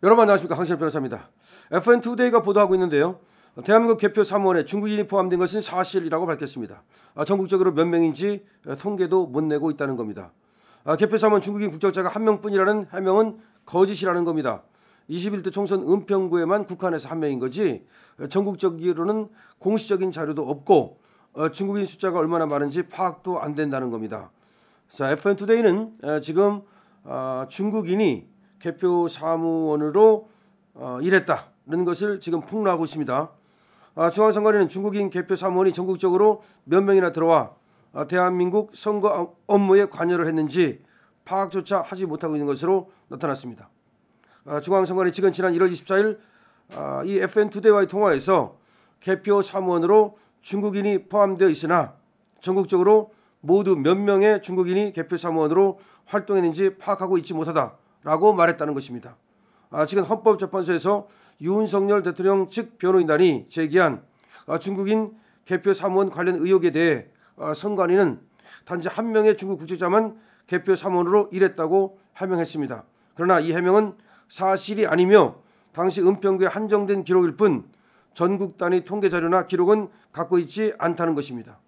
여러분 안녕하십니까, 황신일 변호사입니다. FN투데이가 보도하고 있는데요. 대한민국 개표 사무원에 중국인이 포함된 것은 사실이라고 밝혔습니다. 전국적으로 몇 명인지 통계도 못 내고 있다는 겁니다. 개표 사무원 중국인 국적자가 한 명뿐이라는 해명은 거짓이라는 겁니다. 21대 총선 은평구에만 국한해서 한 명인 거지 전국적으로는 공식적인 자료도 없고 중국인 숫자가 얼마나 많은지 파악도 안 된다는 겁니다. 자, FN투데이는 지금 중국인이 개표 사무원으로 일했다는 것을 지금 폭로하고 있습니다. 중앙선관위는 중국인 개표 사무원이 전국적으로 몇 명이나 들어와 대한민국 선거 업무에 관여를 했는지 파악조차 하지 못하고 있는 것으로 나타났습니다. 중앙선관위 측은 지난 1월 24일 이 FN투데이와의 통화에서 개표 사무원으로 중국인이 포함되어 있으나 전국적으로 모두 몇 명의 중국인이 개표 사무원으로 활동했는지 파악하고 있지 못하다라고 말했다는 것입니다. 지금 헌법재판소에서 윤석열 대통령 측 변호인단이 제기한 중국인 개표 사무원 관련 의혹에 대해 선관위는 단지 한 명의 중국 국적자만 개표 사무원으로 일했다고 해명했습니다. 그러나 이 해명은 사실이 아니며 당시 은평구에 한정된 기록일 뿐 전국 단위 통계 자료나 기록은 갖고 있지 않다는 것입니다.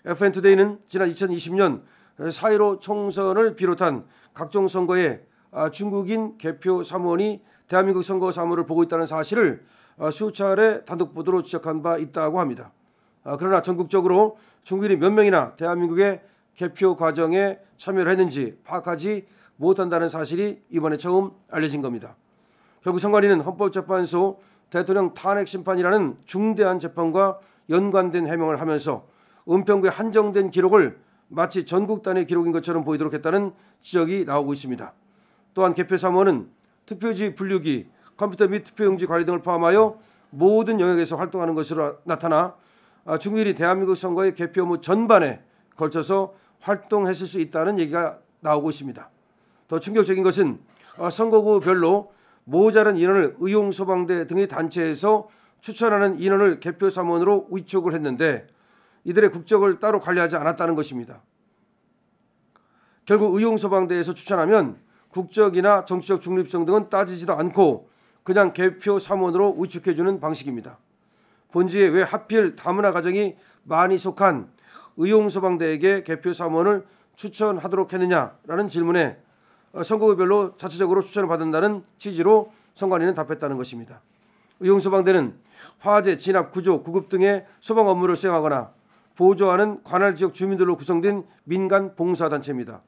FN투데이는 지난 2020년 4.15 총선을 비롯한 각종 선거에 중국인 개표 사무원이 대한민국 선거 사무를 보고 있다는 사실을 수차례 단독 보도로 지적한 바 있다고 합니다. 그러나 전국적으로 중국인이 몇 명이나 대한민국의 개표 과정에 참여를 했는지 파악하지 못한다는 사실이 이번에 처음 알려진 겁니다. 결국 선관위는 헌법재판소 대통령 탄핵 심판이라는 중대한 재판과 연관된 해명을 하면서 은평구의 한정된 기록을 마치 전국 단위 기록인 것처럼 보이도록 했다는 지적이 나오고 있습니다. 또한 개표 사무원은 투표지 분류기, 컴퓨터 및 투표용지 관리 등을 포함하여 모든 영역에서 활동하는 것으로 나타나 중국인이 대한민국 선거의 개표 업무 전반에 걸쳐서 활동했을 수 있다는 얘기가 나오고 있습니다. 더 충격적인 것은 선거구별로 모자란 인원을 의용소방대 등의 단체에서 추천하는 인원을 개표 사무원으로 위촉을 했는데 이들의 국적을 따로 관리하지 않았다는 것입니다. 결국 의용소방대에서 추천하면 국적이나 정치적 중립성 등은 따지지도 않고 그냥 개표 사무원으로 위촉해주는 방식입니다. 본지에 왜 하필 다문화 가정이 많이 속한 의용소방대에게 개표 사무원을 추천하도록 했느냐라는 질문에 선거구별로 자체적으로 추천을 받는다는 취지로 선관위는 답했다는 것입니다. 의용소방대는 화재, 진압, 구조, 구급 등의 소방 업무를 수행하거나 보조하는 관할 지역 주민들로 구성된 민간 봉사단체입니다.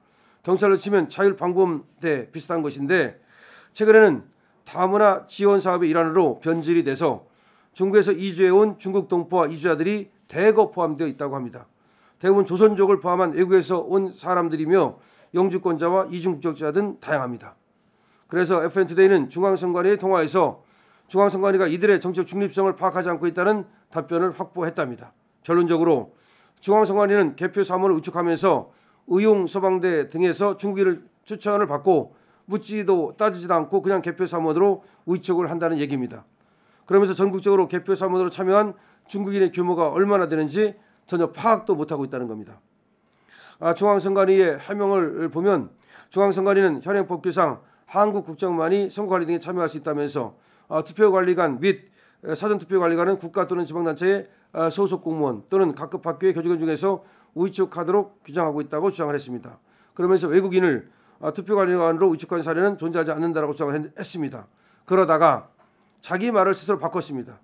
경찰로 치면 자율방범대 비슷한 것인데 최근에는 다문화 지원 사업의 일환으로 변질이 돼서 중국에서 이주해온 중국 동포와 이주자들이 대거 포함되어 있다고 합니다. 대부분 조선족을 포함한 외국에서 온 사람들이며 영주권자와 이중국적자 등 다양합니다. 그래서 FN투데이는 중앙선관위의 통화에서 중앙선관위가 이들의 정치적 중립성을 파악하지 않고 있다는 답변을 확보했답니다. 결론적으로 중앙선관위는 개표 사무원을 위촉하면서 의용소방대 등에서 중국인을 추천을 받고 묻지도 따지지도 않고 그냥 개표 사무원으로 위촉을 한다는 얘기입니다. 그러면서 전국적으로 개표 사무원으로 참여한 중국인의 규모가 얼마나 되는지 전혀 파악도 못하고 있다는 겁니다. 중앙선관위의 해명을 보면 중앙선관위는 현행 법규상 한국 국적만이 선거관리 등에 참여할 수 있다면서 투표관리관 및 사전투표관리관은 국가 또는 지방단체의 소속 공무원 또는 각급 학교의 교직원 중에서 위촉하도록 규정하고 있다고 주장을 했습니다. 그러면서 외국인을 투표관리관으로 위촉한 사례는 존재하지 않는다고 주장을 했습니다. 그러다가 자기 말을 스스로 바꿨습니다.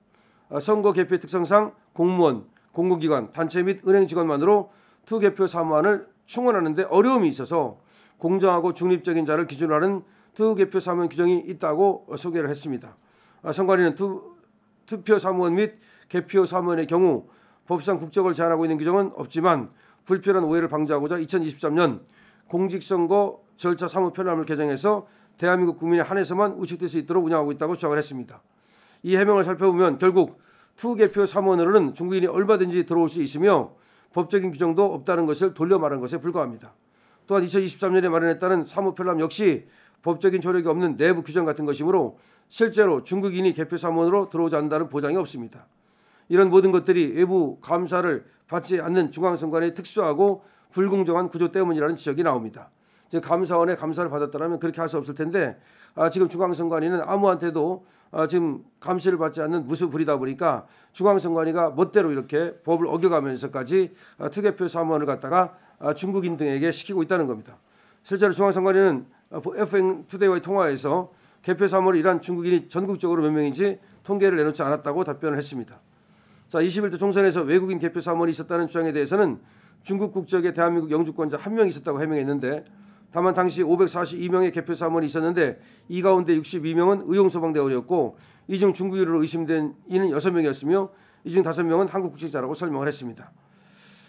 선거 개표의 특성상 공무원, 공공기관, 단체 및 은행 직원만으로 투개표 사무원을 충원하는 데 어려움이 있어서 공정하고 중립적인 자를 기준으로 하는 투개표 사무원 규정이 있다고 소개를 했습니다. 선관위는 투표 사무원 및 개표 사무원의 경우 법상 국적을 제한하고 있는 규정은 없지만 불필요한 오해를 방지하고자 2023년 공직선거 절차 사무 편함을 개정해서 대한민국 국민에 한해서만 위촉될 수 있도록 운영하고 있다고 주장을 했습니다. 이 해명을 살펴보면 결국 투개표 사무원으로는 중국인이 얼마든지 들어올 수 있으며 법적인 규정도 없다는 것을 돌려 말한 것에 불과합니다. 또한 2023년에 마련했다는 사무 편람 역시 법적인 조력이 없는 내부 규정 같은 것이므로 실제로 중국인이 개표 사무원으로 들어오지 않는다는 보장이 없습니다. 이런 모든 것들이 외부 감사를 받지 않는 중앙선관위의 특수하고 불공정한 구조 때문이라는 지적이 나옵니다. 즉 감사원의 감사를 받았더라면 그렇게 할 수 없을 텐데 지금 중앙선관위는 아무한테도 지금 감시를 받지 않는 무소불위다 보니까 중앙선관위가 멋대로 이렇게 법을 어겨가면서까지 투개표 사무원을 갖다가 중국인 등에게 시키고 있다는 겁니다. 실제로 중앙선관위는 FN투데이와의 통화에서 개표 사무원을 일한 중국인이 전국적으로 몇 명인지 통계를 내놓지 않았다고 답변을 했습니다. 자, 21대 총선에서 외국인 개표 사무원이 있었다는 주장에 대해서는 중국 국적의 대한민국 영주권자 1명이 있었다고 해명했는데 다만 당시 542명의 개표 사무원이 있었는데 이 가운데 62명은 의용소방대원이었고 이 중 중국인으로 의심된 이는 6명이었으며 이 중 5명은 한국 국적자라고 설명을 했습니다.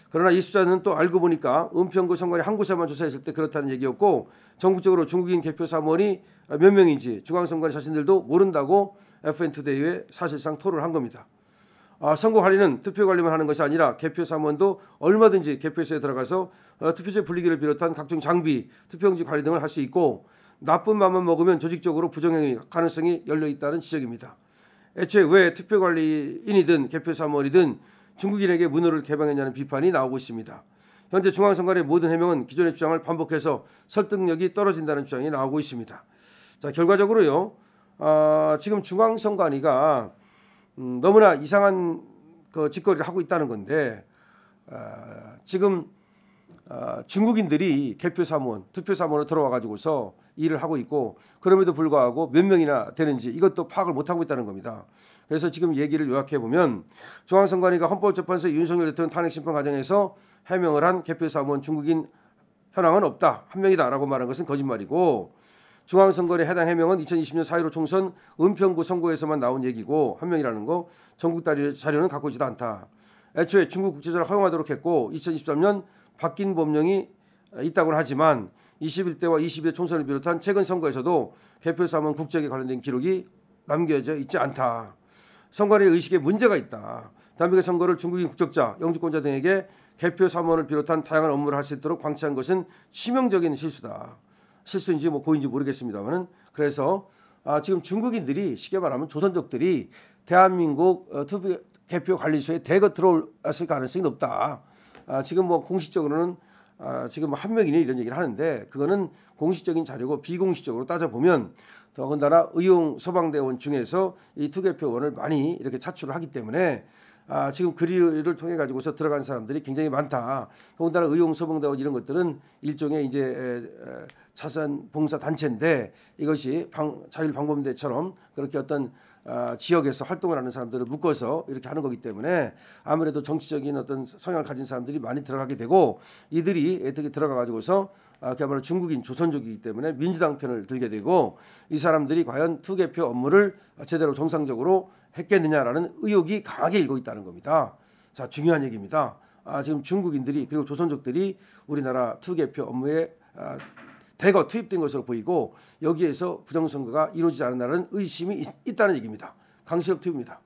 그러나 이 숫자는 또 알고 보니까 은평구 선관위 한 곳에만 조사했을 때 그렇다는 얘기였고 전국적으로 중국인 개표 사무원이 몇 명인지 중앙선관위 자신들도 모른다고 FN투데이에 사실상 토로를 한 겁니다. 선거관리는 투표관리만 하는 것이 아니라 개표 사무원도 얼마든지 개표소에 들어가서 투표지 분리기를 비롯한 각종 장비, 투표용지 관리 등을 할 수 있고 나쁜 맘만 먹으면 조직적으로 부정행위 가능성이 열려있다는 지적입니다. 애초에 왜 투표관리인이든 개표 사무원이든 중국인에게 문호를 개방했냐는 비판이 나오고 있습니다. 현재 중앙선관위의 모든 해명은 기존의 주장을 반복해서 설득력이 떨어진다는 주장이 나오고 있습니다. 자, 결과적으로요. 지금 중앙선관위가 너무나 이상한 그 짓거리를 하고 있다는 건데 지금 중국인들이 개표 사무원, 투표 사무원으로 들어와 가지고서 일을 하고 있고 그럼에도 불구하고 몇 명이나 되는지 이것도 파악을 못 하고 있다는 겁니다. 그래서 지금 얘기를 요약해 보면 중앙선관위가 헌법재판소 윤석열 대통령 탄핵 심판 과정에서 해명을 한 개표 사무원 중국인 현황은 없다, 1명이다라고 말한 것은 거짓말이고 중앙선관위 해당 해명은 2020년 4.15 총선 은평구 선거에서만 나온 얘기고 1명이라는 거 전국 자료는 갖고 있지도 않다. 애초에 중국 국제자를 허용하도록 했고 2023년 바뀐 법령이 있다고는 하지만 21대와 22대 총선을 비롯한 최근 선거에서도 개표 사무원 국적에 관련된 기록이 남겨져 있지 않다. 선관위 의식에 문제가 있다. 대한민국의 선거를 중국인 국적자, 영주권자 등에게 개표 사무원을 비롯한 다양한 업무를 할 수 있도록 방치한 것은 치명적인 실수다. 실수인지 뭐 고인지 모르겠습니다만은 그래서 지금 중국인들이 쉽게 말하면 조선족들이 대한민국 투표 개표 관리소에 대거 들어왔을 가능성이 높다. 지금 뭐 공식적으로는 지금 뭐 1명이네 이런 얘기를 하는데 그거는 공식적인 자료고 비공식적으로 따져보면 더군다나 의용 소방대원 중에서 이 투개표원을 많이 이렇게 차출을 하기 때문에 지금 그리를 통해 가지고서 들어간 사람들이 굉장히 많다. 더군다나 의용 소방대원 이런 것들은 일종의 이제 자선 봉사 단체인데 이것이 자율방범대처럼 그렇게 어떤 지역에서 활동을 하는 사람들을 묶어서 이렇게 하는 거기 때문에 아무래도 정치적인 어떤 성향을 가진 사람들이 많이 들어가게 되고 이들이 어떻게 들어가 가지고서 그야말로 중국인 조선족이기 때문에 민주당 편을 들게 되고 이 사람들이 과연 투개표 업무를 제대로 정상적으로 했겠느냐라는 의혹이 강하게 일고 있다는 겁니다. 자, 중요한 얘기입니다. 지금 중국인들이 그리고 조선족들이 우리나라 투개표 업무에 대거 투입된 것으로 보이고 여기에서 부정선거가 이루어지지 않는다는 의심이 있다는 얘기입니다. 강시혁 TV입니다.